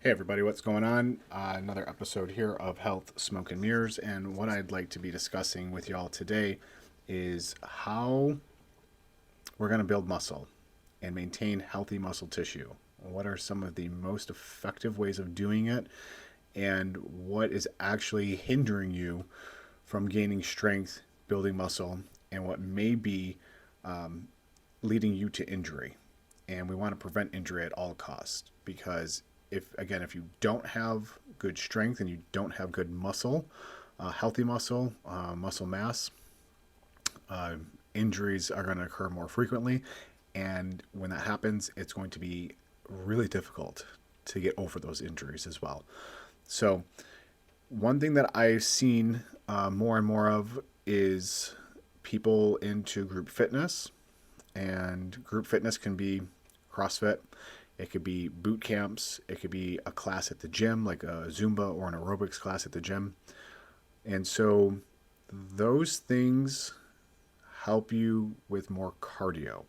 Hey everybody, what's going on? Another episode here of Health, Smoke, and Mirrors. And what I'd like to be discussing with y'all today is how we're going to build muscle and maintain healthy muscle tissue. What are some of the most effective ways of doing it? And what is actually hindering you from gaining strength, building muscle, and what may be leading you to injury? And we want to prevent injury at all costs because if you don't have good strength and you don't have good muscle, healthy muscle, muscle mass, uh, injuries are going to occur more frequently. And when that happens, it's going to be really difficult to get over those injuries as well. So, one thing that I've seen more and more of is people into group fitness. And group fitness can be CrossFit, it could be boot camps, it could be a class at the gym, like a Zumba or an aerobics class at the gym. And so those things help you with more cardio.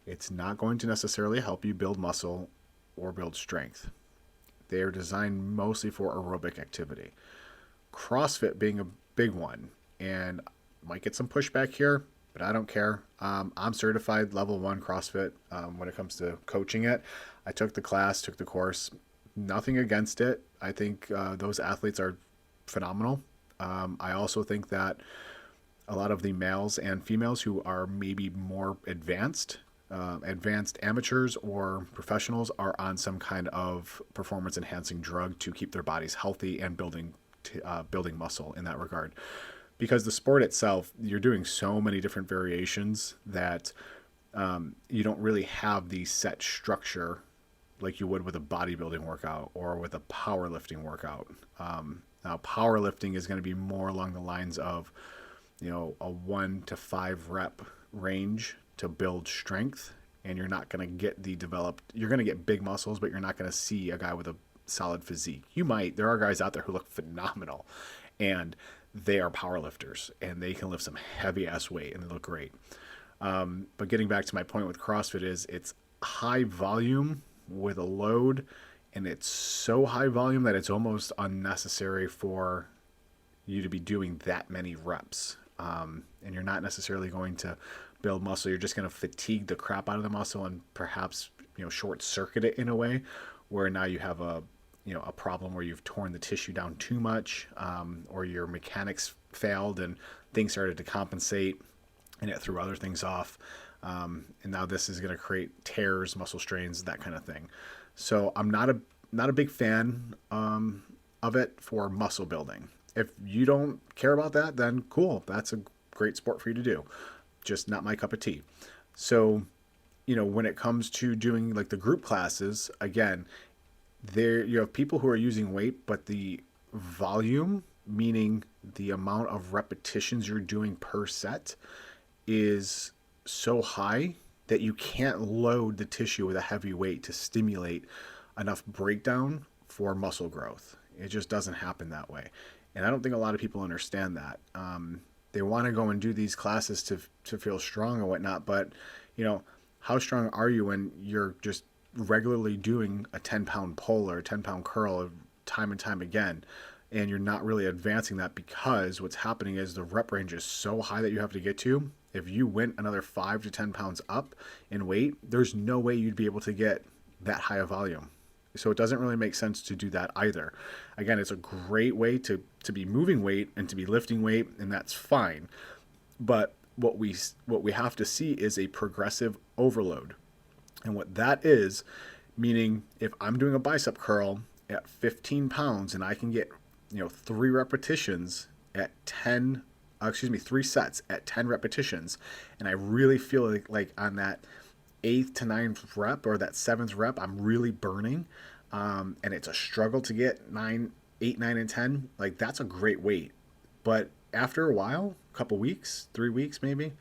It's not going to necessarily help you build muscle or build strength. They are designed mostly for aerobic activity. CrossFit being a big one, and might get some pushback here, but I don't care. I'm certified level one CrossFit when it comes to coaching it. I took the class, took the course. Nothing against it. I think those athletes are phenomenal. I also think that a lot of the males and females who are maybe more advanced amateurs or professionals are on some kind of performance enhancing drug to keep their bodies healthy and building muscle in that regard. Because the sport itself, you're doing so many different variations that you don't really have the set structure like you would with a bodybuilding workout or with a powerlifting workout. Now, powerlifting is going to be more along the lines of, a 1 to 5 rep range to build strength, and you're not going to get you're going to get big muscles, but you're not going to see a guy with a solid physique. You might. There are guys out there who look phenomenal, and they are powerlifters, and they can lift some heavy ass weight, and they look great. But getting back to my point with CrossFit is it's high volume with a load, and it's so high volume that it's almost unnecessary for you to be doing that many reps. And you're not necessarily going to build muscle. You're just going to fatigue the crap out of the muscle and perhaps short circuit it in a way where now you have a problem where you've torn the tissue down too much, or your mechanics failed and things started to compensate and it threw other things off. And now this is going to create tears, muscle strains, that kind of thing. So I'm not a big fan of it for muscle building. If you don't care about that, then cool. That's a great sport for you to do. Just not my cup of tea. So, when it comes to doing like the group classes, again, there you have people who are using weight, but the volume, meaning the amount of repetitions you're doing per set, is so high that you can't load the tissue with a heavy weight to stimulate enough breakdown for muscle growth. It just doesn't happen that way. And I don't think a lot of people understand that. They want to go and do these classes to feel strong and whatnot, but how strong are you when you're just regularly doing a 10-pound pull or a 10-pound curl time and time again, and you're not really advancing that because what's happening is the rep range is so high that you have to get to. If you went another 5 to 10 pounds up in weight, there's no way you'd be able to get that high of volume. So it doesn't really make sense to do that either. Again, it's a great way to be moving weight and to be lifting weight, and that's fine. But what we have to see is a progressive overload. And what that is, meaning if I'm doing a bicep curl at 15 pounds and I can get, 3 repetitions at 10, 3 sets at 10 repetitions, and I really feel like on that eighth to ninth rep or that seventh rep, I'm really burning, and it's a struggle to get 8, 9, and 10. Like that's a great weight, but after a while, a couple weeks, 3 weeks maybe,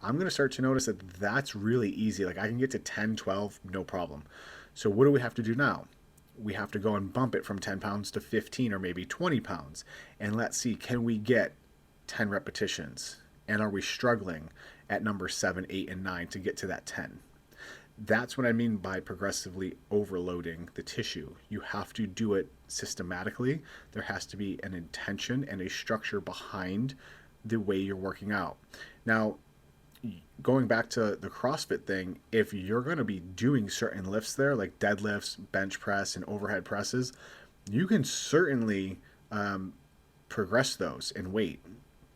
I'm going to start to notice that that's really easy. Like I can get to 10, 12, no problem. So what do we have to do now? We have to go and bump it from 10 pounds to 15 or maybe 20 pounds. And let's see, can we get 10 repetitions? And are we struggling at number 7, 8, and 9 to get to that 10? That's what I mean by progressively overloading the tissue. You have to do it systematically. There has to be an intention and a structure behind the way you're working out. Now, going back to the CrossFit thing, if you're going to be doing certain lifts there, like deadlifts, bench press, and overhead presses, you can certainly progress those in weight.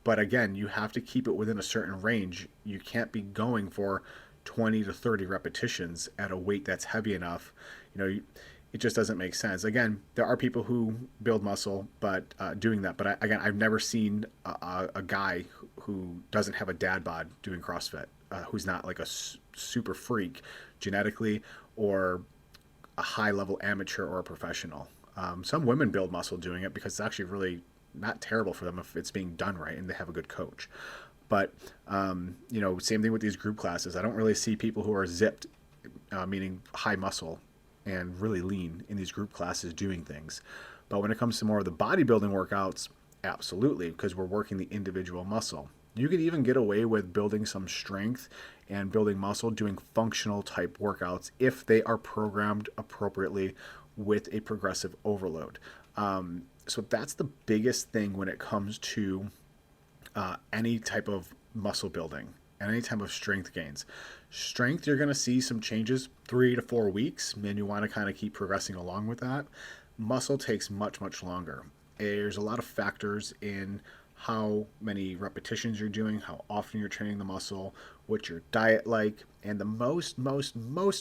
But again, you have to keep it within a certain range. You can't be going for 20 to 30 repetitions at a weight that's heavy enough. It just doesn't make sense. Again, there are people who build muscle, but doing that. But again, I've never seen a guy who doesn't have a dad bod doing CrossFit, who's not like a super freak genetically, or a high level amateur or a professional. Some women build muscle doing it because it's actually really not terrible for them if it's being done right and they have a good coach. But same thing with these group classes. I don't really see people who are zipped, meaning high muscle and really lean in these group classes doing things. But when it comes to more of the bodybuilding workouts, absolutely, because we're working the individual muscle. You could even get away with building some strength and building muscle doing functional type workouts if they are programmed appropriately with a progressive overload. So that's the biggest thing when it comes to any type of muscle building and any type of strength gains. Strength, you're going to see some changes 3 to 4 weeks, and you want to kind of keep progressing along with that. Muscle takes much, much longer. There's a lot of factors in how many repetitions you're doing, how often you're training the muscle, what's your diet like, and the most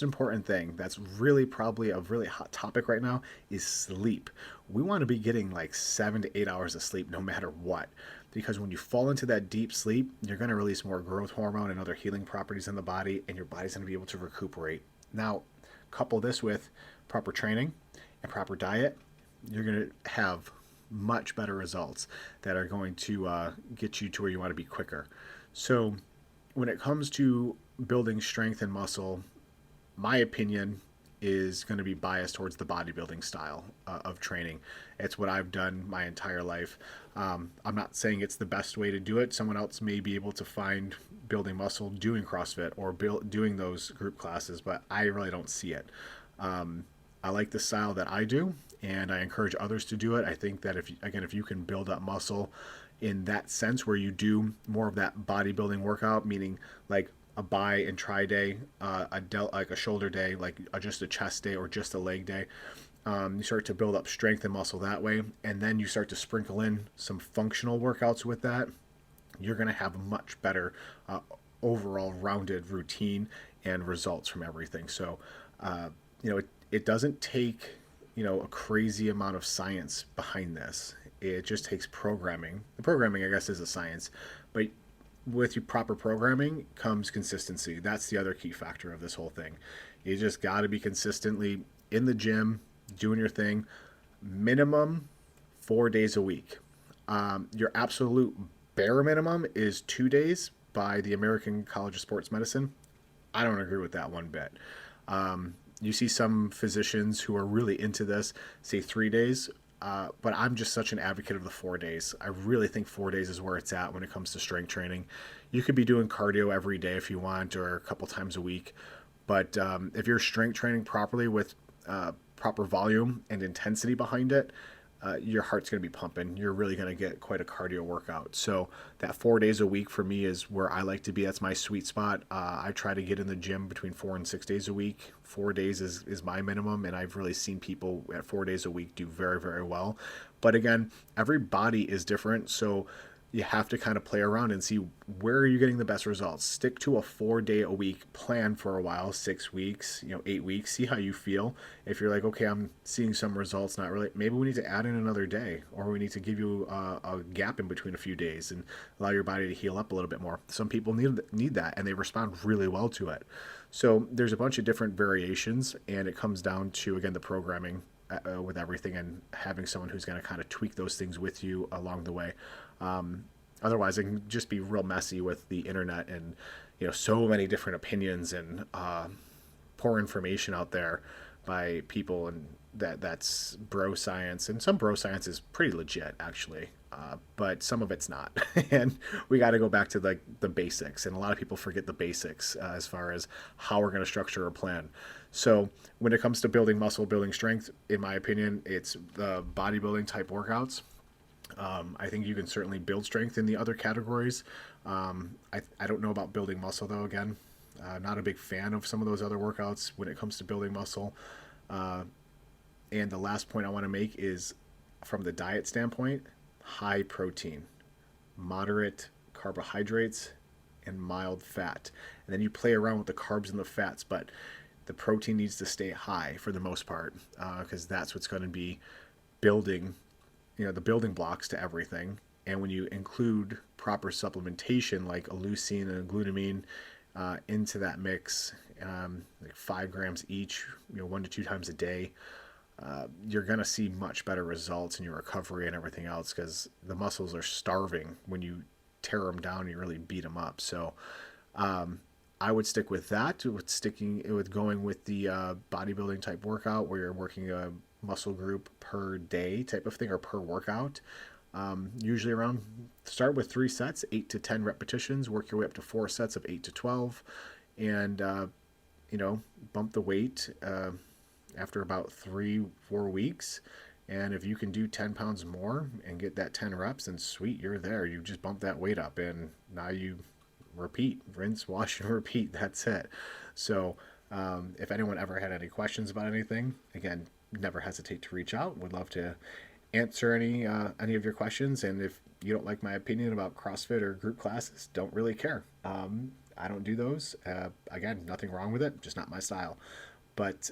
important thing that's really probably a really hot topic right now is sleep. We want to be getting like 7 to 8 hours of sleep no matter what, because when you fall into that deep sleep, you're going to release more growth hormone and other healing properties in the body, and your body's going to be able to recuperate. Now, couple this with proper training and proper diet, you're going to have much better results that are going to get you to where you want to be quicker. So when it comes to building strength and muscle, my opinion is going to be biased towards the bodybuilding style of training. It's what I've done my entire life. I'm not saying it's the best way to do it. Someone else may be able to find building muscle doing CrossFit or doing those group classes, but I really don't see it. I like the style that I do, and I encourage others to do it. I think that if you can build up muscle in that sense where you do more of that bodybuilding workout, meaning like a bi and tri day, like a shoulder day, like just a chest day or just a leg day, you start to build up strength and muscle that way, and then you start to sprinkle in some functional workouts with that. You're going to have a much better overall rounded routine and results from everything. So, it doesn't take a crazy amount of science behind this. It just takes programming. The programming, I guess, is a science, but with your proper programming comes consistency. That's the other key factor of this whole thing. You just got to be consistently in the gym, doing your thing, minimum 4 days a week. Your absolute bare minimum is 2 days by the American College of Sports Medicine. I don't agree with that one bit. You see some physicians who are really into this say 3 days, but I'm just such an advocate of the 4 days. I really think 4 days is where it's at when it comes to strength training. You could be doing cardio every day if you want, or a couple times a week, but if you're strength training properly with proper volume and intensity behind it, your heart's going to be pumping. You're really going to get quite a cardio workout. So that 4 days a week for me is where I like to be. That's my sweet spot. I try to get in the gym between 4 and 6 days a week. 4 days is my minimum, and I've really seen people at 4 days a week do very, very well. But again, every body is different, so you have to kind of play around and see where are you getting the best results. Stick to a 4-day-a-week plan for a while, 6 weeks, 8 weeks. See how you feel. If you're like, okay, I'm seeing some results, not really, maybe we need to add in another day, or we need to give you a gap in between a few days and allow your body to heal up a little bit more. Some people need that, and they respond really well to it. So there's a bunch of different variations, and it comes down to, again, the programming with everything and having someone who's going to kind of tweak those things with you along the way. Otherwise, it can just be real messy with the internet and so many different opinions and poor information out there. by people, and that's bro science, and some bro science is pretty legit actually, but some of it's not. And we got to go back to the basics, and a lot of people forget the basics as far as how we're going to structure a plan. So when it comes to building muscle, building strength, in my opinion, it's the bodybuilding type workouts. I think you can certainly build strength in the other categories. I don't know about building muscle though. Again, not a big fan of some of those other workouts when it comes to building muscle. Uh, and the last point I want to make is from the diet standpoint: high protein, moderate carbohydrates, and mild fat. And then you play around with the carbs and the fats, but the protein needs to stay high for the most part, because that's what's going to be building, the building blocks to everything. And when you include proper supplementation like a leucine and a glutamine into that mix, like 5 grams each, 1 to 2 times a day, you're going to see much better results in your recovery and everything else, because the muscles are starving when you tear them down. You really beat them up. So I would stick with that, with going with the bodybuilding type workout where you're working a muscle group per day type of thing, or per workout. Usually start with 3 sets, 8 to 10 repetitions, work your way up to 4 sets of 8 to 12, and bump the weight after about 3-4 weeks. And if you can do 10 pounds more and get that 10 reps, then sweet, you're there. You just bump that weight up, and now you repeat, rinse, wash, and repeat. That's it. So if anyone ever had any questions about anything, again, never hesitate to reach out. Would love to answer any of your questions. And if you don't like my opinion about CrossFit or group classes, don't really care. I don't do those. Again, nothing wrong with it, just not my style. But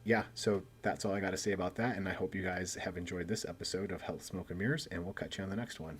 yeah, so that's all I got to say about that. And I hope you guys have enjoyed this episode of Health, Smoke, and Mirrors, and we'll catch you on the next one.